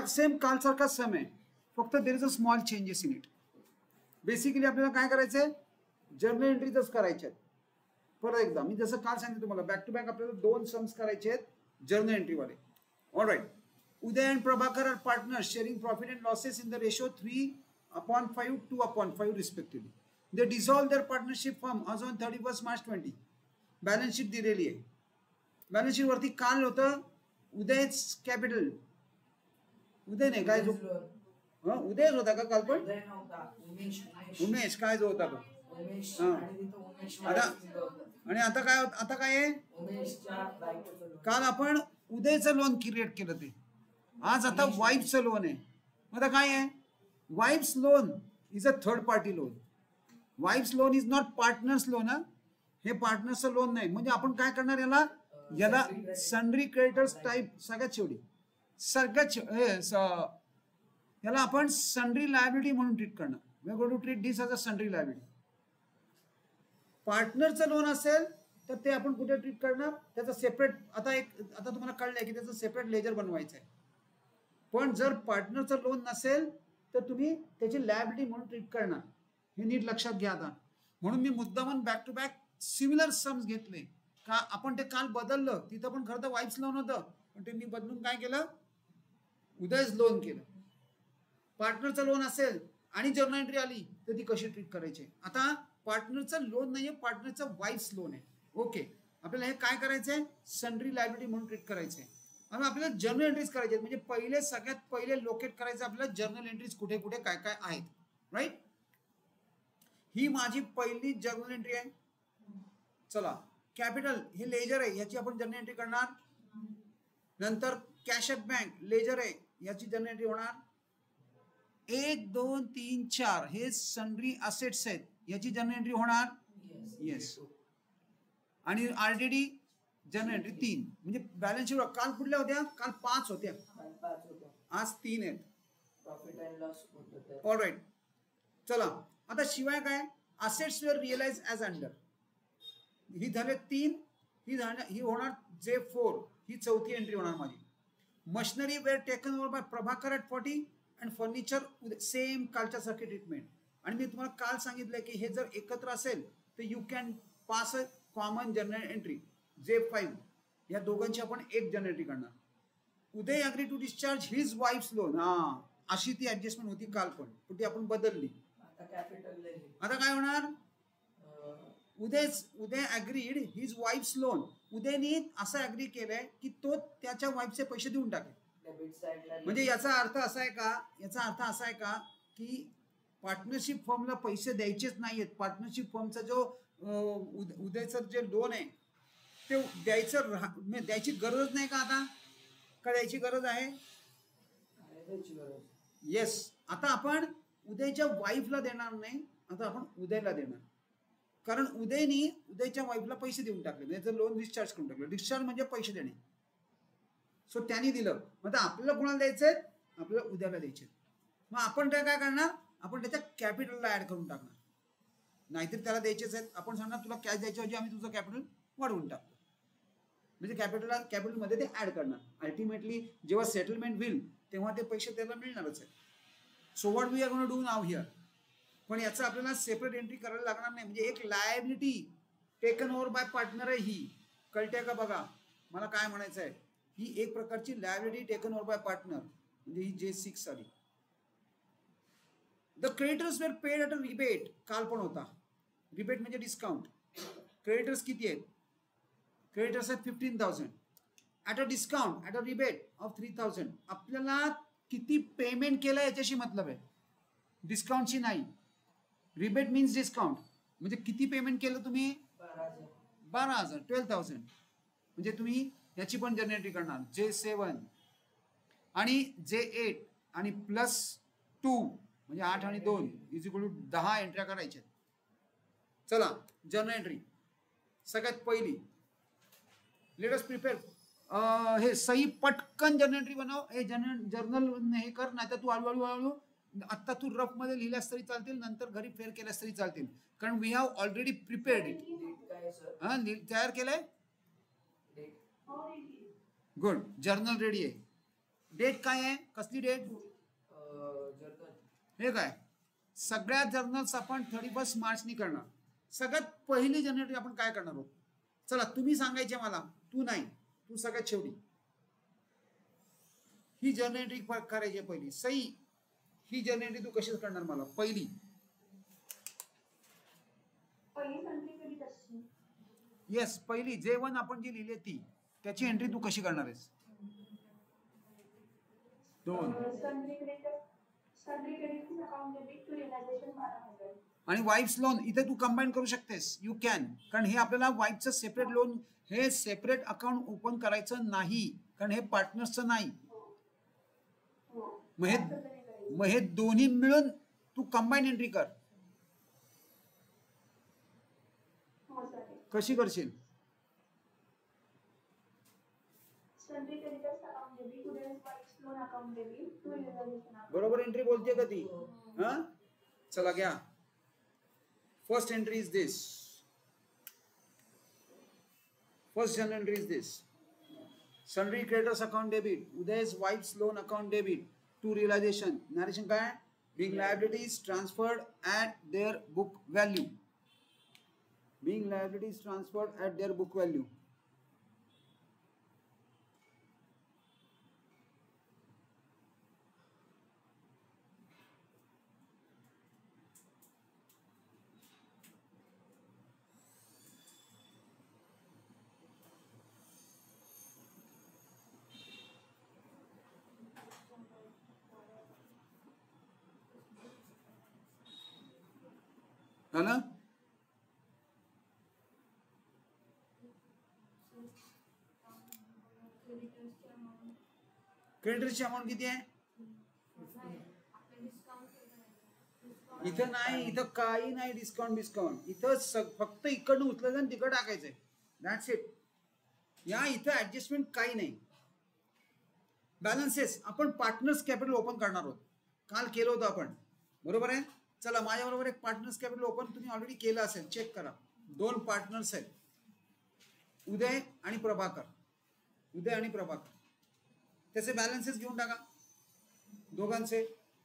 Same कालसारखा same आहे, फक्त there is a small changes in it. Basically आपल्याला काय करायचंय, जर्नल एंट्रीजच करायचे आहेत. परत एकदा मी जसं काल सांगितलं तुम्हाला, बॅक टू बॅक आपल्याला 2 सम्स करायचे आहेत जर्नल एंट्रीवाले. Alright. Uday and Prabhakar are partners sharing profit and losses in the ratio 3/5, 2/5 respectively. They dissolved their partnership firm as on 31st March 20. Balance sheet दिलेली आहे. बॅलन्स शीट वरती काल होतं उदयच capital. उदय नाही काय जो उदयच होता का काल? पण उमेश काय जो होता तो. आणि आता काय, आता काय आहे, काल आपण उदयचं लोन क्रिएट केलं ते, आज आता वाईफचं लोन आहे. आता काय आहे, wife's loan is a third party loan. Wife's loan is not partners loan. हे पार्टनर्सचं लोन नाही. म्हणजे आपण काय करणार, याला सन्ड्री क्रेडिटर्स टाईप सगळ्यात शेवटी याला आपण सन्ड्री लायबिलिटी म्हणून ट्रीट करणार. We are going to treat this as a sundry liability. पार्टनरचं लोन असेल तर ते आपण कुठे ट्रीट करणार, त्याचं सेपरेट. आता तुम्हाला कळलंय की त्याचं सेपरेट लेजर बनवायचं आहे. पण जर पार्टनरचं लोन नसेल तर तुम्ही त्याची लायबिलिटी म्हणून ट्रीट करणार. हे नीट लक्षात घ्या. आता म्हणून मी मुद्दामून back to back similar sums घेतले का, आपण ते काल बदललं. तिथं पण खरं तर वाईफ्स लोन होतं, पण ते मी बदलून काय केलं, उदयच लोन केलं. पार्टनरचं लोन असेल आणि जर्नल एंट्री आली तर ती कशी ट्रीट करायची. आता पार्टनरचं लोन नाहीये, पार्टनरचं वाईफ्स लोन आहे. ओके, आपल्याला हे काय करायचंय, सन्ड्री लायबिलिटी म्हणून ट्रीट करायचंय. आणि आपल्याला जर्नल एंट्रीज करायचे, म्हणजे पहिले सगळ्यात पहिले लोकेट करायचं आपल्याला जर्नल एंट्रीज कुठे कुठे काय काय आहेत. राईट. ही माझी पहिली जर्नल एंट्री आहे. चला, कॅपिटल हे लेजर आहे, याची आपण जर्नल एंट्री करणार. नंतर कॅश ॲट बँक लेजर आहे, याची जर्नल एंट्री होणार. 1 2 3 4 हे सन्ड्री असेट्स आहेत, याची जर्नल एंट्री होणार. येस. आणि आरडीडी जर्नल एंट्री 3. म्हणजे बॅलन्स शीट काल कुठल्या होत्या, काल 5 होत्या, आज 3 आहेत. Profit and loss. ऑलराइट. चला, आता शिवाय काय, असेट्स वर रिअलाइज ॲज अंडर, ही झाले 3. ही होणार J4, ही चौथी एंट्री होणार माझी. Machinery were taken over by Prabhakar at 40 and furniture same कालच्या सारखी ट्रीटमेंट. आणि मी तुम्हाला काल सांगितलंय की हे जर एकत्र असेल तर you can pass a common journal entry J5. या दोघांची आपण एक जर्नल एंट्री करणार. Uday agree to discharge his wife's loan. अशी ती ऍडजस्टमेंट होती काल, पण ती आपण बदलली. आता काय होणार, उदय अग्रीड हिज वाईफ्स लोन. उदयनी असं अग्री केलंय की तो त्याच्या वाईफचे पैसे देऊन टाकेल. म्हणजे याचा अर्थ असा आहे का, की पार्टनरशिप फर्मला पैसे द्यायचेच नाहीयेत. पार्टनरशिप फर्मचा जो उदयचं जे लोन आहे ते द्यायची गरज नाही का, आता का द्यायची गरज आहे. येस. आता आपण उदयच्या वाईफला देणार नाही, आता आपण उदयला देणार. कारण उदयच्या वाईफला पैसे देऊन टाकले, त्याचं लोन डिस्चार्ज करून टाकलं. डिस्चार्ज म्हणजे पैसे देणे. सो त्यांनी दिलं. मग आपल्याला कोणाला द्यायचंय, आपल्याला उद्याला द्यायचे. मग आपण काय करणार, आपण त्याच्या कॅपिटलला ऍड करून टाकणार. नाहीतर त्याला द्यायचेच आहेत. आपण सांगणार तुला कॅश द्यायची होती, आम्ही तुझं कॅपिटल वाढवून टाकतो. म्हणजे कॅपिटलमध्ये ते ऍड करणार. अल्टिमेटली जेव्हा सेटलमेंट होईल तेव्हा ते पैसे त्याला मिळणारच आहे. So what we are going to do now here. पण याचं आपल्याला सेपरेट एंट्री करायला लागणार नाही. म्हणजे एक liability taken over bye partner आहे ही. कळते का बघा मला काय म्हणायचं आहे. ही एक प्रकारची liability taken over bye partner, म्हणजे ही J6 आली. The creditors were paid at a rebate. काल पण होता. रिबेट म्हणजे डिस्काउंट. क्रेडिटर्स किती आहेत, क्रेडिटर्स आहेत 15,000 at a discount at a rebate of 3,000. आपल्याला किती पेमेंट केलं याच्याशी मतलब आहे, डिस्काउंटशी नाही. Rebate means discount. म्हणजे किती पेमेंट केलं तुम्ही, 12,000 12,000. म्हणजे तुम्ही याची पण जर्नल एंट्री करणार J7 आणि J8 आणि +2 म्हणजे 8 आणि 2 इज इक्वल टू 10 एंट्र्या करायच्या. चला, जर्नल एंट्री सगळ्यात पहिली. Let us prepare. हे सही पटकन जर्नल एंट्री बनव. हे जर्नल हे कर, नाही तर तू हळूहळू आता तू रफ मध्ये लिहिल्यास तरी चालतील, नंतर घरी फेर केल्यास तरी चालतील. कारण we have already prepared it. तयार केलंय. गुड. जर्नल रेडी आहे. डेट काय आहे, कसली डेट, हे काय सगळ्या जर्नल्स आपण 31 मार्चनी करणार. सगळ्यात पहिली जनरेटरी आपण काय करणार आहोत, चला तुम्ही सांगायचे मला, तू नाही, तू सगळ्यात शेवटी ही जनरेटरी करायची पहिली. सई, ही जनरेटरी तू कशी करणार मला पहिली. येस, पहिली J1 आपण जी लिहिली ती, त्याची एंट्री तू कशी करणार आहेस. 2 आणि वाईफ्स लोन इथे तू कंबाईन करू शकतेस, यू कॅन, कारण हे आपल्याला वाईफचं सेपरेट लोन, हे सेपरेट अकाउंट ओपन करायचं नाही, कारण हे पार्टनर्सचं नाही. मग हे दोन्ही मिळून तू कंबाईन एंट्री कर. कशी करशील. बरोबर एंट्री बोलते का ती. हा चला घ्या. First entry is this. First journal entry is this. Sundry creditors account debit, Uday's wife's loan account debit to realization. Narration काय, being liabilities transferred at their book value. Being liabilities transferred at their book value. झालं. क्रेडिटर्सची amount किती आहे. इथं नाही, इथं काही नाही discount. इथं फक्त इकडनं उचलायचं आणि तिकडं टाकायचंय, दॅट्स इट. या इथं ऍडजस्टमेंट काही नाही. बॅलन्सेस आपण पार्टनर्स कॅपिटल ओपन करणार आहोत, काल केलं होतं आपण, बरोबर आहे. चला माझ्याबरोबर एक पार्टनर्स कॅपिटल ओपन तुम्ही ऑलरेडी केलं असेल, चेक करा. 2 पार्टनर्स आहेत, उदय आणि प्रभाकर. त्याचे बॅलन्सेस घेऊन टाका दोघांचे.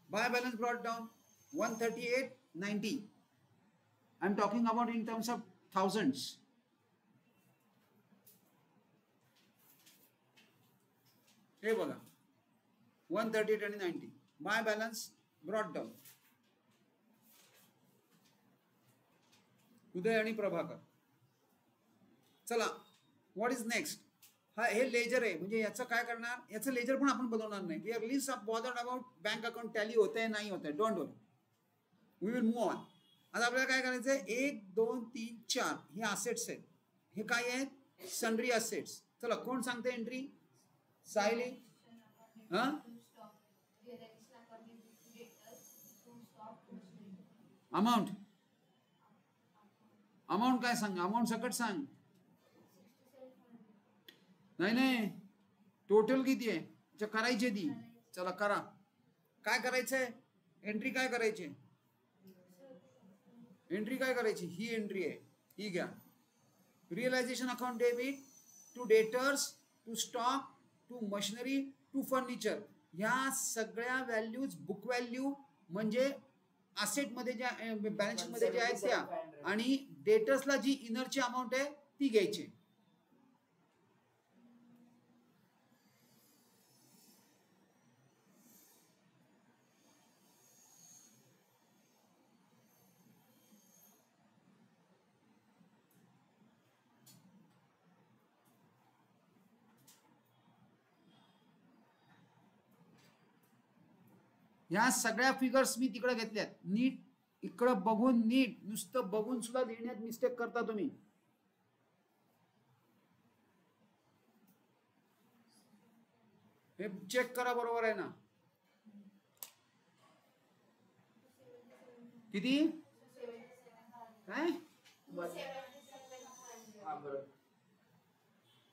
By balance brought down 138.90. I am talking about in terms of thousands. हे बघा 138 आणि 90. By balance brought down Uday आणि प्रभाकर. चला व्हॉट इज नेक्स्ट. हा हे लेजर आहे, म्हणजे याचं काय करणार, याचं लेजर पण आपण बनवणार नाही. We are least bothered about bank account tally होत आहे नाही होत आहे, don't worry, we will move on. आता आपल्याला काय करायचं आहे, 1 2 3 4 हे असेट्स आहेत. हे काय आहेत, सन्ड्री असेट्स. चला कोण सांगते एंट्री, सायली. हा अमाऊंट काय सांग, अमाऊंट सकट सांग. नाही टोटल किती आहे, करायची ती. चला करा. काय करायचंय, एंट्री काय करायची, ही एंट्री आहे, ही घ्या. Realisation account debit to debtors, to stock, to machinery, to furniture. ह्या सगळ्या व्हॅल्यूज बुक व्हॅल्यू म्हणजे असेट मध्ये ज्या बॅलन्स शीट मध्ये ज्या आहेत त्या, आणि डेटर्सला जी इनरची अमाऊंट आहे ती घ्यायची. ह्या सगळ्या फिगर्स मी तिकडे घेतल्यात. नीट इकडे बघून, नीट नुसतं बघून सुद्धा लिहिण्यात मिस्टेक करता तुम्ही. हे चेक करा बरोबर आहे ना. किती काय,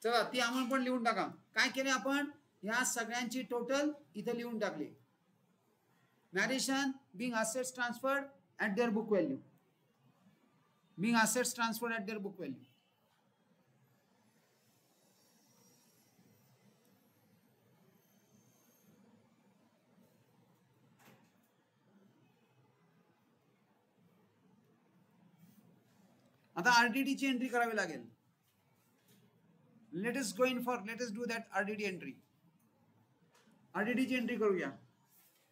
चला ती अमाऊंट पण लिहून टाका. काय केले आपण, ह्या सगळ्यांची टोटल इथे लिहून टाकली. Narration being assets transferred at their book value. आता आरडीडी ची एंट्री करावी लागेल. Let us do that RDD entry. RDD ची एंट्री करूया.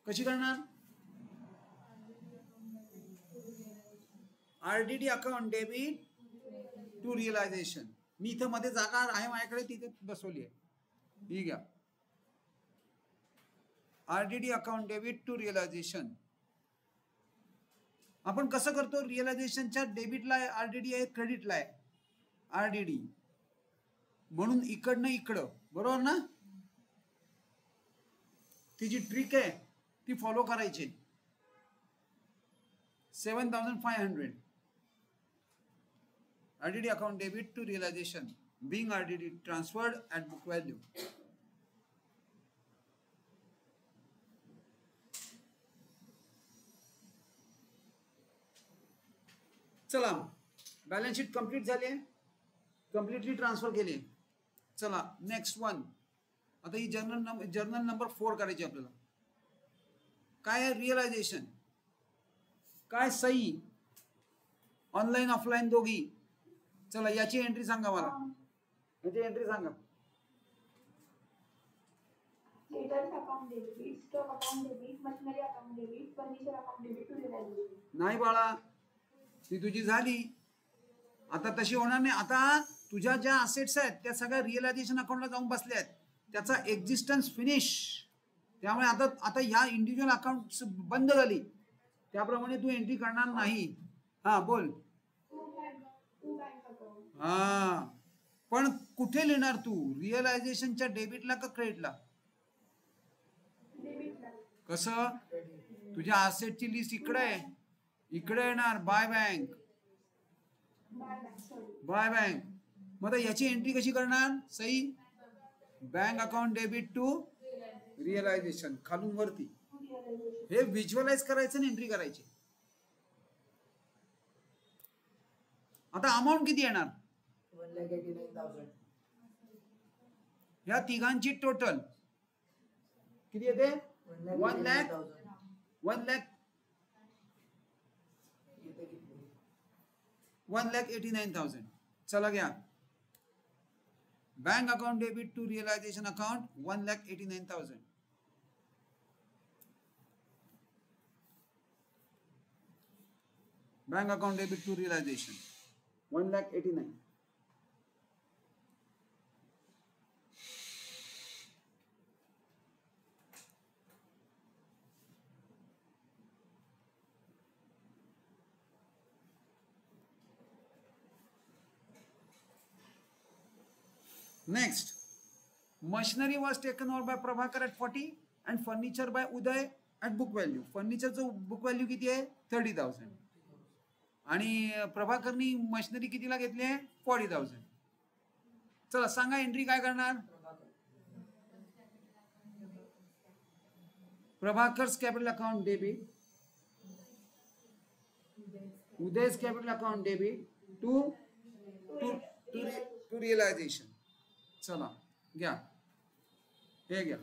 कशी करणार? RDD account debit to realisation. मी इथं मध्ये जागा आहे माझ्याकडे, तिथे बसवली आहे. ही घ्या. RDD account debit to realisation. आपण कसं करतो? रिअलायझेशनच्या डेबिटला आरडीडी आहे, क्रेडिटला आहे आरडीडी, म्हणून इकडनं इकडं, बरोबर ना? ती जी ट्रिक आहे ती फॉलो करायची. 7,500 RDD account debit to realization being RDD transferred at book value. चला, बॅलन्स शीट कंप्लीट झाली आहे, कंप्लीटली ट्रान्सफर केली. चला नेक्स्ट वन. आता ही जर्नल नंबर 4 करायची आपल्याला. काय आहे? रिअलायझेशन. काय? सही, ऑनलाईन ऑफलाईन दोघी. चला याची एंट्री सांगा मला. याची एंट्री सांगा. Traders account debit, stock account debit, machinery account debit, furniture account debit to realization. नाही बाळा, ती तुझी झाली. आता तशी होणार नाही. आता तुझ्या ज्या असेट्स आहेत त्या सगळ्या रिअलायझेशन अकाउंटला जाऊन बसल्या आहेत. त्याचा एक्झिस्टन्स फिनिश. त्यामुळे आता ह्या इंडिव्हिज्युअल अकाउंट बंद झाली. त्याप्रमाणे तू एंट्री करणार नाही. हा बोल. हा, पण कुठे लिहिणार तू? रिअलायझेशनच्या डेबिटला का क्रेडिटला? कसं? तुझ्या असेटची लिस्ट इकडे आहे, इकडे येणार बाय बँक. Bye bank. मग याची एंट्री कशी करणार? सही, bank account debit to realisation, खालून वरती. हे व्हिज्युअलाइज करायचं आणि एंट्री करायची. आता अमाऊंट किती येणार? 1,89,000. ह्या तिघांची टोटल किती येते? 1,89,000. चला घ्या. Bank account debit to realisation account 1,89,000. Bank account debit to realisation 1,89,000. Next, machinery was taken over by Prabhakar at 40 and furniture by Uday at book value. Furniture चं book value किती आहे? 30,000. आणि प्रभाकरनी मशिनरी कितीला घेतली आहे? 40,000. चला सांगा एंट्री काय करणार? Prabhakar's capital account debit, Uday's capital account debit to realisation. चला घ्या, हे घ्या.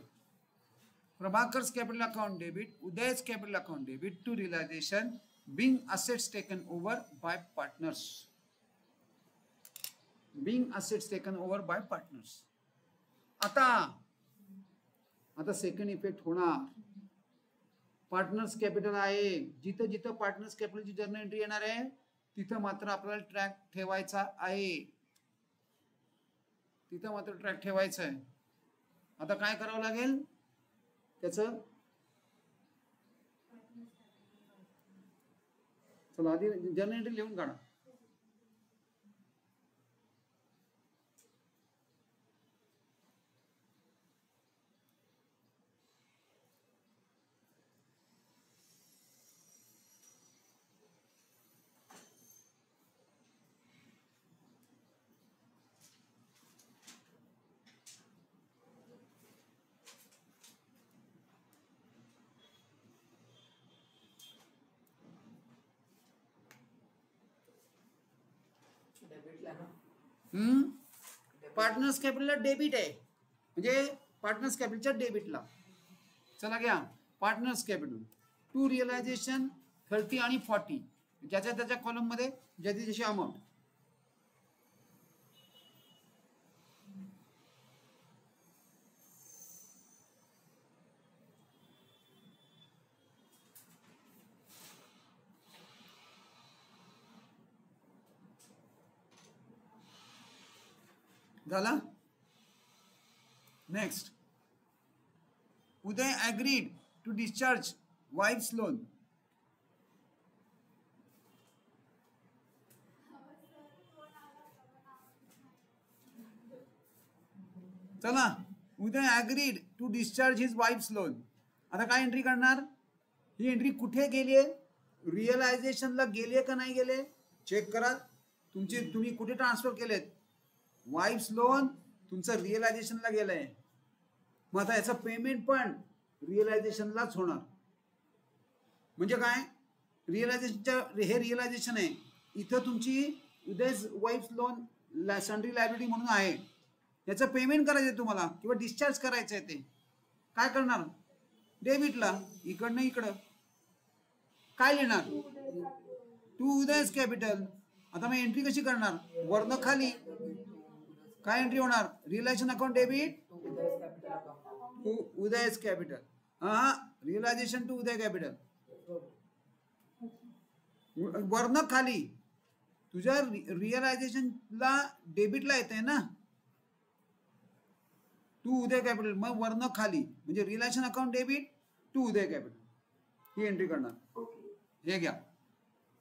Prabhakar's capital account debit, Uday's capital account debit to realisation being assets taken over by partners. Being assets taken over by partners. आता सेकंड इफेक्ट होणार. Partners capital आहे. जिथं जिथं partners कॅपिटलची journal entry येणार आहे तिथं मात्र आपल्याला ट्रॅक ठेवायचा आहे. तिथं मात्र ट्रॅक ठेवायचा आहे. आता काय करावं लागेल? त्याचं चला आधी जर्नल एंट्री लिहून काढा. पार्टनर्स कॅपिटलला डेबिट आहे, म्हणजे पार्टनर्स कॅपिटलच्या डेबिटला. चला घ्या. पार्टनर्स कॅपिटल टू रिअलायझेशन 30 आणि 40, ज्याच्या त्याच्या कॉलम मध्ये ज्याची जशी अमाऊंट. झाला. Next, Uday agreed to discharge wife's loan. चला, Uday agreed to discharge his wife's loan. आता काय एंट्री करणार? ही एंट्री कुठे गेली आहे? रिअलायझेशनला गेली का नाही गेले चेक करा. तुम्ही कुठे ट्रान्सफर केलेत? वाईफ्स लोन तुमचं रिअलायझेशनला गेलंय. मग आता याचं पेमेंट पण रिअलायझेशनलाच होणार. म्हणजे काय? हे रिअलायझेशन आहे. इथं तुमची उदय वाईफ्स लोन सन्ड्री लायबिलिटी म्हणून आहे. याचं पेमेंट करायचं तुम्हाला किंवा डिस्चार्ज करायचं आहे. ते काय करणार? डेबिटला इकडनं इकडं काय लिहिणार? To Uday's capital. आता मग एंट्री कशी करणार? वरनं खाली काय एंट्री होणार? Realisation account debit to Uday's capital. हा, रिअलायझेशन टू उदय कॅपिटल. वरनं खाली तुझ्या रिअलायझेशनला डेबिटला येत आहे ना, टू उदय कॅपिटल. मग वरनं खाली म्हणजे relation account debit to Uday capital ही एंट्री करणार. हे घ्या,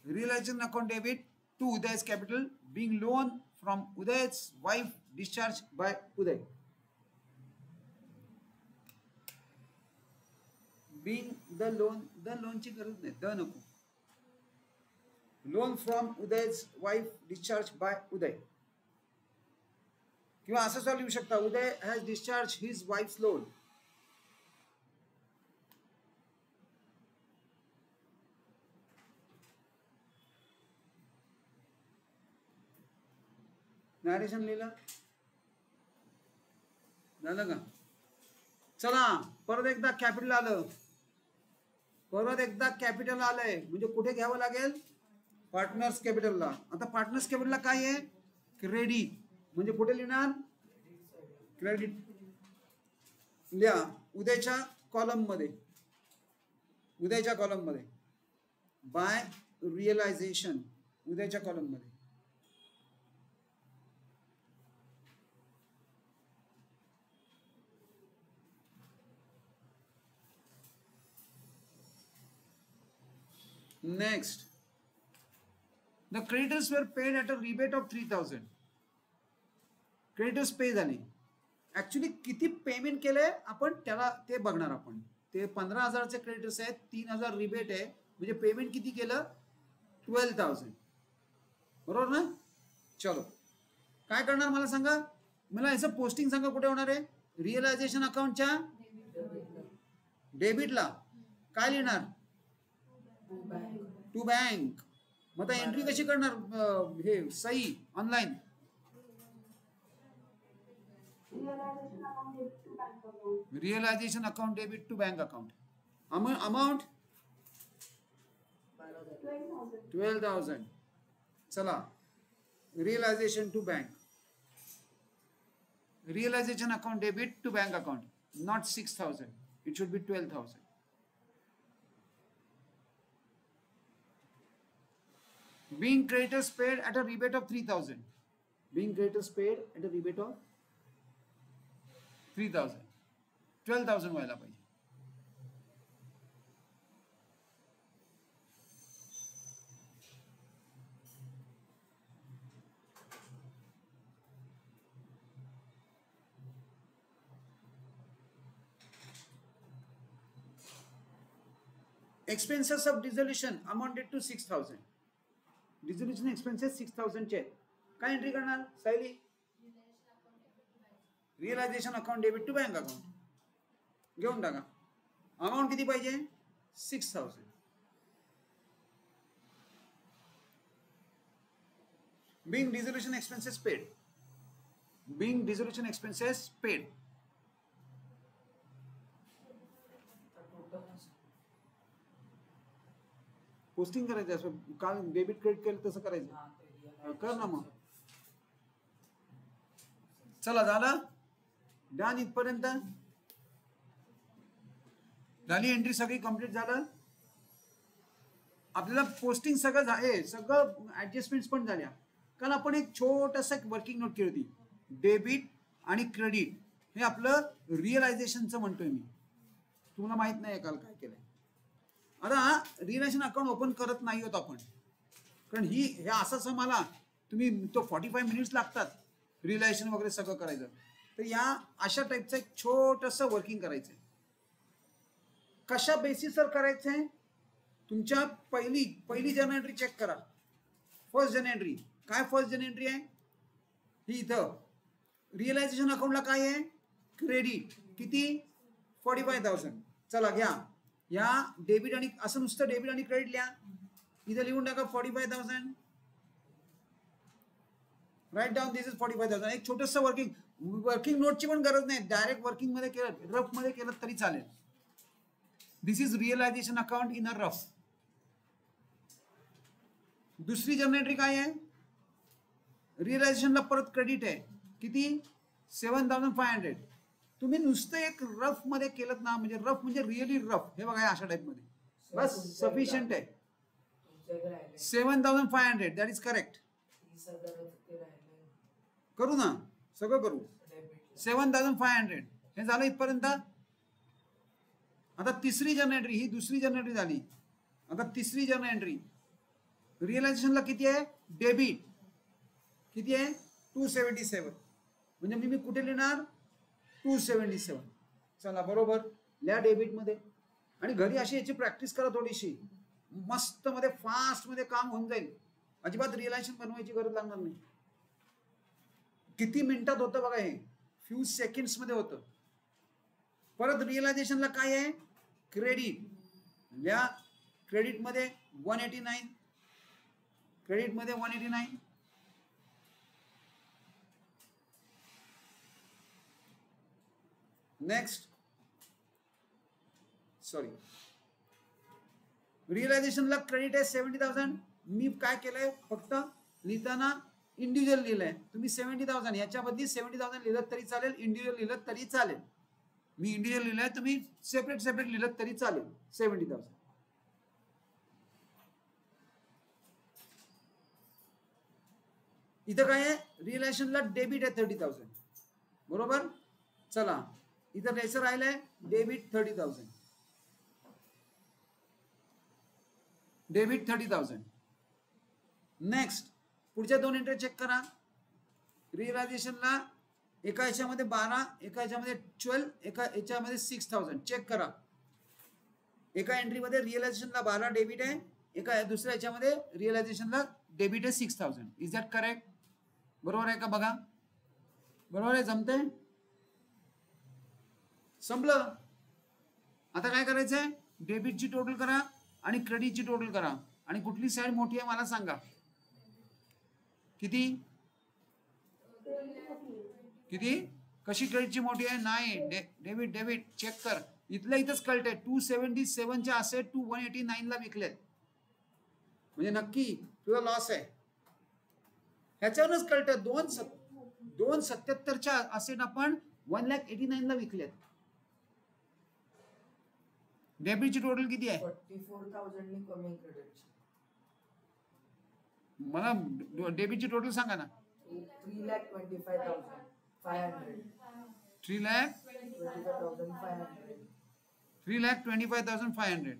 relation account debit to Uday's capital being loan from Uday's wife discharge by Uday. Being the लोनची गरज नाही, द नको. Loan from Uday's wife discharge by Uday. किंवा असं सुद्धा लिहू शकता, Uday has discharge his wife's loan. Narration लिहिलं झालं का? चला, परत एकदा कॅपिटल आलं. परत एकदा कॅपिटल आलंय म्हणजे कुठे घ्यावं लागेल? पार्टनर्स कॅपिटलला. आता पार्टनर्स कॅपिटलला काय आहे? क्रेडिट. म्हणजे कुठे लिहिणार? क्रेडिट लिहा उद्याच्या कॉलम मध्ये. उद्याच्या कॉलम मध्ये बाय रिअलायझेशन. उद्याच्या कॉलम मध्ये नेक्स्ट, द क्रेडिटर्स वर paid at a rebate of 3000. Creditors pay झाले. ऍक्च्युली किती पेमेंट केलंय आपण त्याला ते बघणार आपण. ते 15,000चे क्रेडिटर्स आहेत, 3,000 रिबेट आहे, म्हणजे पेमेंट किती केलं? 12,000. बरोबर ना? चलो, काय करणार मला सांगा? मला याचं पोस्टिंग सांगा कुठे होणार आहे? रिअलायझेशन अकाउंटच्या डेबिटला. काय लिहिणार? To bank. मग आता एंट्री कशी करणार? हे सही online. Realisation account debit to bank account. Amount 12,000. चला, realisation to bank. Realisation account debit to bank account, not 6,000. It should be 12,000. Being creditors paid at a rebate of 3,000. Being creditors paid at a rebate of 3,000. 12,000 व्हायला पाहिजे. Expenses of dissolution amounted to 6,000. Dissolution expenses 6,000चे आहेत. काय entry करणार Sayali? Realisation account debit to bank account घेऊन टाका. Amount किती पाहिजे? 6,000. Being dissolution expenses paid. Being dissolution expenses paid. Posting करायचं असं काल डेबिट क्रेडिट केलं तसं करायचं. कर ना मग. चला, झालं डन. इथपर्यंत झाली एंट्री सगळी कंप्लीट झालं. आपल्याला पोस्टिंग सगळं आहे, सगळं ऍडजस्टमेंट्स पण झाल्या. कारण आपण एक छोटासा वर्किंग नोट केली होती. डेबिट आणि क्रेडिट हे आपलं रिअलायझेशनचं म्हणतोय मी. तुम्हाला माहित नाही काल काय केलंय. आता रिअलायझेशन अकाउंट ओपन करत नाही होत आपण, कारण हे असंच मला तुम्ही तो 45 मिनिट्स लागतात रिअलायझेशन वगैरे सगळं करायचं. तर या अशा टाईपचं एक छोटंसं वर्किंग करायचं आहे. कशा बेसिसवर करायचं आहे? तुमच्या पहिली जर्नल एंट्री चेक करा. फर्स्ट जर्नल एंट्री काय? फर्स्ट जर्नल एंट्री आहे ही इथं. रिअलायझेशन अकाउंटला काय आहे? क्रेडिट. किती? 45,000. चला घ्या या डेबिट आणि असं नुसतं डेबिट आणि क्रेडिट लिहा. इथं लिहून टाका 45,000. Write down this is 45,000. एक छोटंसं वर्किंग नोटची पण गरज नाही, डायरेक्ट वर्किंग मध्ये केलं, रफ मध्ये केलं तरी चालेल. This is realisation account in a rough. दुसरी जर्नल एंट्री काय आहे? रिअलायझेशनला परत क्रेडिट आहे. किती? 7,500. तुम्ही नुसतं एक रफ मध्ये केलं ना, म्हणजे रफ म्हणजे रिअली रफ. हे बघा अशा टाइप मध्ये बस सफिशियंट आहे. 7,500 दॅट इज करेक्ट. करू ना, सगळं करू. 7,500 हे झालं इथपर्यंत. आता तिसरी जर्नल एंट्री, ही दुसरी जर्नल एंट्री झाली. आता तिसरी जर्नल एंट्री रिअलायझेशनला किती आहे? डेबिट. किती आहे? 277. म्हणजे मी कुठे लिहिणार? 277. चला बरोबर लिहा डेबिट मध्ये. आणि घरी अशी याची प्रॅक्टिस करा थोडीशी. मस्त मध्ये फास्ट मध्ये काम होऊन जाईल. अजिबात रिअलायझेशन बनवायची गरज लागणार नाही. किती मिनिटात होतं बघा हे, फ्यू सेकंड्स मध्ये होतं. परत रिअलायझेशनला काय आहे? क्रेडिट. लिहा क्रेडिट मध्ये 189. क्रेडिट मध्ये 189. नेक्स्ट सॉरी, रिअलायझेशनला क्रेडिट आहे 70,000. मी काय केलंय? फक्त लिहिताना इंडिव्हिज्युअल लिहिलंय. तुम्ही 70,000 याच्याबद्दल 70,000 लिहिलं तरी चालेल, इंडिव्हिज्युअल लिहिलं तरी चालेल. मी इंडिव्हिज्युअल लिहिलंय, तुम्ही सेपरेट लिहिलं तरी चालेल. 70,000. इथं काय आहे? रिअलायझेशनला डेबिट आहे 30,000. बरोबर. चला इथं रेसर राहिलंय डेबिट 30,000. डेबिट 30,000. नेक्स्ट पुढच्या दोन एंट्री चेक करा. रिअलायझेशनला एका याच्यामध्ये 12, एका याच्यामध्ये 12, एका याच्यामध्ये 6,000. चेक करा. एका एंट्रीमध्ये रिअलायझेशनला 12 डेबिट आहे, एका दुसऱ्या याच्यामध्ये रिअलायझेशनला डेबिट आहे 6,000. Is that correct? बरोबर आहे का बघा? बरोबर आहे? जमतंय? संपलं. आता काय करायचंय? डेबिटची टोटल करा आणि क्रेडिटची टोटल करा. आणि कुठली साईड मोठी आहे मला सांगा. किती किती? कशी क्रेडिटची मोठी आहे? नाही, डेबिट चेक कर. इथंच कळतंय 277 असेट 189 ला विकलेत. म्हणजे नक्की तुझा लॉस आहे. ह्याच्यावरच कळतं 277 असेट आपण 1,89,000 ला विकलेत. डेबिटची टोटल किती आहे? 44,000 कमी क्रेडिटची. मला डेबिटची टोटल सांगा ना. 3,25,500. 3,25,500.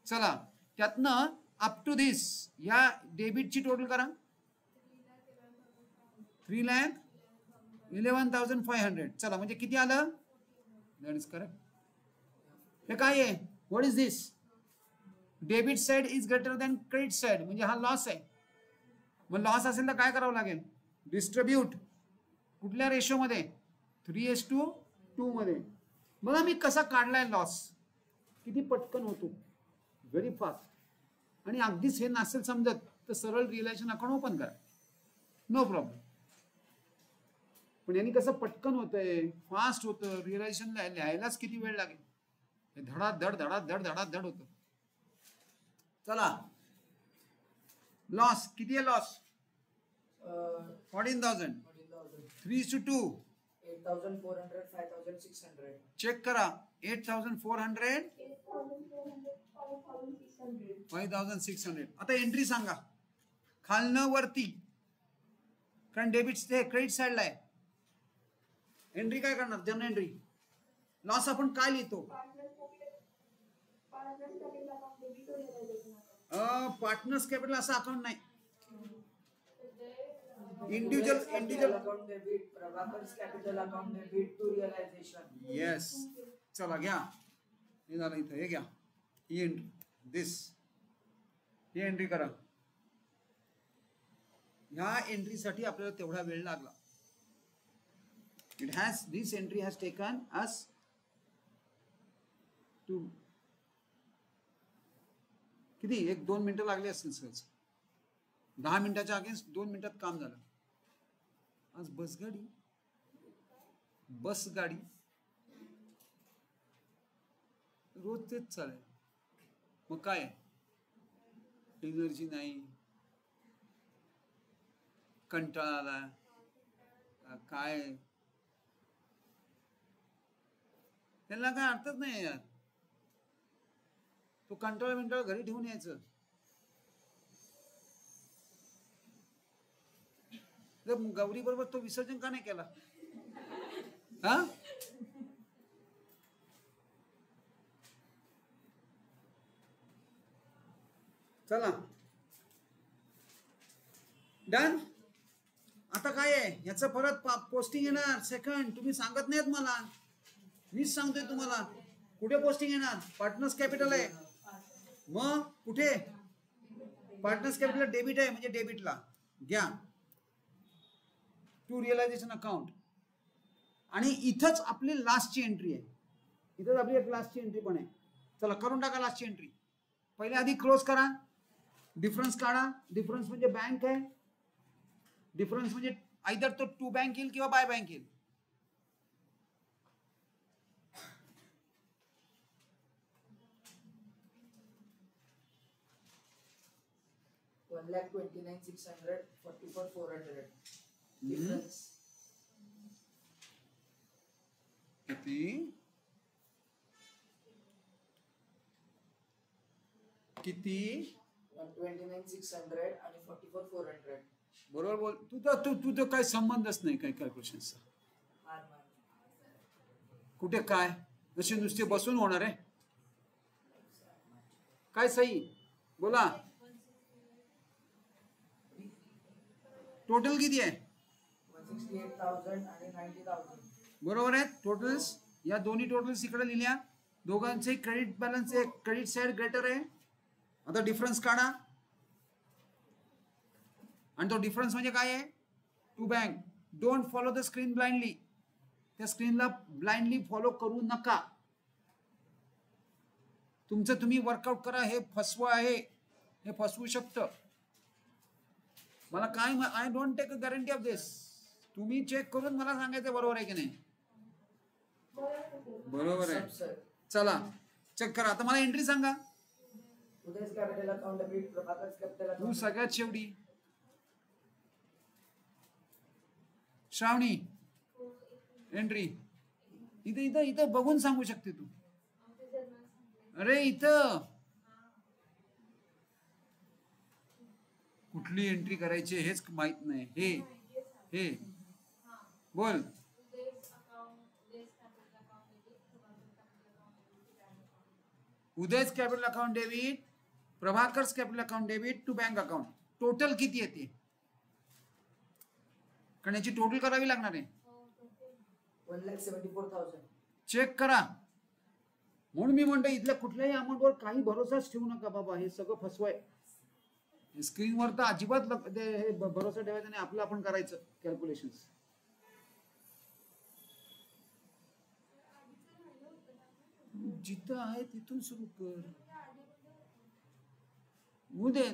चला त्यातनं अप टू दिस या डेबिटची टोटल करा. 3,11,500. चला म्हणजे किती आलं? That is correct. हे काय आहे? What is this? Debit side is greater than credit side. म्हणजे हा लॉस आहे. मग लॉस असेल तर काय करावं लागेल? डिस्ट्रीब्यूट. कुठल्या रेशो मध्ये? 3:2 मध्ये. बघा मी कसा काढलाय लॉस. किती पटकन होतो, व्हेरी फास्ट. आणि अगदीच हे नसेल समजत तर सरळ रिअलायझेशन अकाउंट ओपन करा, नो प्रॉब्लेम. पण यांनी कसं पटकन होतंय, फास्ट होतं. रिअलायझेशन लिहायलाच किती वेळ लागेल. हे धडाधड होतं. चला लॉस किती आहे? लॉस 14,000. 3:2. 8,400, 5,600. चेक करा. 8,400, 5,600. आता एंट्री सांगा खालनं वरती, कारण डेबिट क्रेडिट साइडला आहे. एंट्री काय करणार? Journal entry. लॉस आपण काय लिहितो? पार्टनर्स कॅपिटल असं अकाउंट नाही. Individual account debit, Prabhakar's capital account debit to realisation. Yes. चला घ्या, हे झालं इथं. हे घ्या, ही एंट्री, दिस, ही एंट्री करा. ह्या एंट्रीसाठी आपल्याला तेवढा वेळ लागला. This entry has taken us to किती 1-2 मिनिटं लागली असतील सहज. 10 मिनिटाच्या अगेन्स्ट 2 मिनिटात काम झालं. आज बस गाडी रोज तेच चालेल. मग काय एनर्जी नाही, कंटाळा आला, काय त्यांना काय अर्थच नाही यार. तो कंटाळा घरी ठेवून यायचं. गौरी बरोबर तो विसर्जन का नाही केला? हा, चला डन. आता काय आहे याचं परत पोस्टिंग येणार. सेकंड तुम्ही सांगत नाहीत मला, मीच सांगतोय तुम्हाला. कुठे पोस्टिंग येणार? पार्टनर्स कॅपिटल आहे. मग कुठे? पार्टनर्स कॅपिटल डेबिट आहे, म्हणजे डेबिटला घ्या टू रिअलायझेशन अकाउंट. आणि इथंच आपली लास्टची एंट्री आहे. इथंच आपली एक लास्टची एंट्री पण आहे. चला करून टाका लास्टची एंट्री. पहिले आधी क्लोज करा, डिफरन्स काढा. डिफरन्स म्हणजे बँक आहे. डिफरन्स म्हणजे आयदर तो टू बँक येईल किंवा बाय बँक येईल. $1,29,600, $44,400. Difference. किती? किती? 129,600 आणि 44,400. बरोबर बोल. तू तर काय संबंधच नाही काय कॅल्क्युलेशनचा. कुठे काय जसे नुसते बसून होणार आहे काय? सही बोला. टोटल किती आहे? 168,000 आणि 90,000. बरोबर आहे. टोटल्स या दोन्ही टोटल्स इकडे लिहिल्या. दोघांचे क्रेडिट बॅलन्स आहे, क्रेडिट साइड ग्रेटर आहे. आता डिफरन्स काढा. आणि तो डिफरन्स म्हणजे काय आहे? To bank. Don't follow the screen blindly. त्या स्क्रीनला ब्लाइंडली फॉलो करू नका. तुमचं तुम्ही वर्कआउट करा. हे फसवं आहे, हे फसवू शकतं. मला काय, I don't take a guarantee of this. तुम्ही चेक करून मला सांगायचं बरोबर आहे की नाही. बरोबर आहे. चला चेक करा. आता मला एंट्री सांगा. उदय's capital account debit, प्रभाकर's capital तू account. सगळ्यात शेवटी श्रावणी एंट्री. इथं इथं इथं बघून सांगू शकते तू. अरे इथं कुठली एंट्री करायची हेच माहित नाही. हे बोल. Uday's capital account debit, Prabhakar's capital account debit to bank account. Total किती येते? कारण याची टोटल करावी लागणार आहे. 1,74,000. चेक करा. म्हणून मी म्हणतो इथल्या कुठल्याही अमाऊंटवर काही भरोसाच ठेवू नका बाबा. हे सगळं फसवाय. स्क्रीनवर तर अजिबात भरोसा ठेवायचा नाही. आपलं आपण करायचं कॅल्क्युलेशन. जिथं आहे तिथून सुरू कर. उदय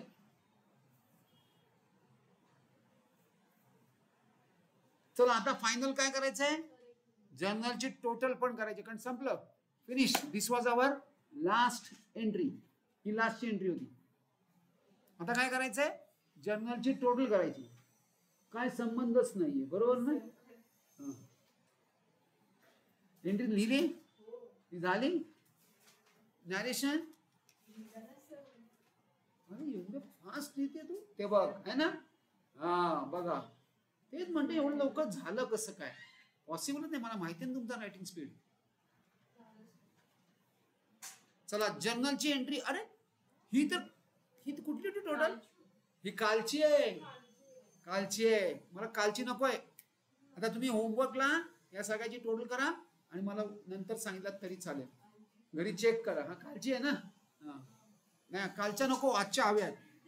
चला आता फायनल काय करायचंय? जर्नलची टोटल पण करायची. कारण संपलं. Finish. This was our last entry. ही लास्टची एंट्री होती. आता काय करायचंय? जर्नलची टोटल करायची. काय संबंधच नाहीये. बरोबर ना? एंट्री लिहिली? ती झाली? नॅरेशन? अरे एवढं फास्ट लिहिते तू. ते बघ आहे ना. हा बघा तेच म्हणते एवढं लवकर झालं कसं काय. पॉसिबलच नाही, मला माहिती आहे ना तुमचा रायटिंग स्पीड. चला जर्नलची एंट्री. अरे ही तर कुठली होती टोटल? ही कालची आहे, कालची आहे. मला कालची नको आहे. आता तुम्ही होमवर्कला या सगळ्याची टोटल करा आणि मला नंतर सांगितलं तरी चालेल. घरी चेक करा. हा कालची आहे ना? हा नाही कालच्या नको, आजच्या हव्यात.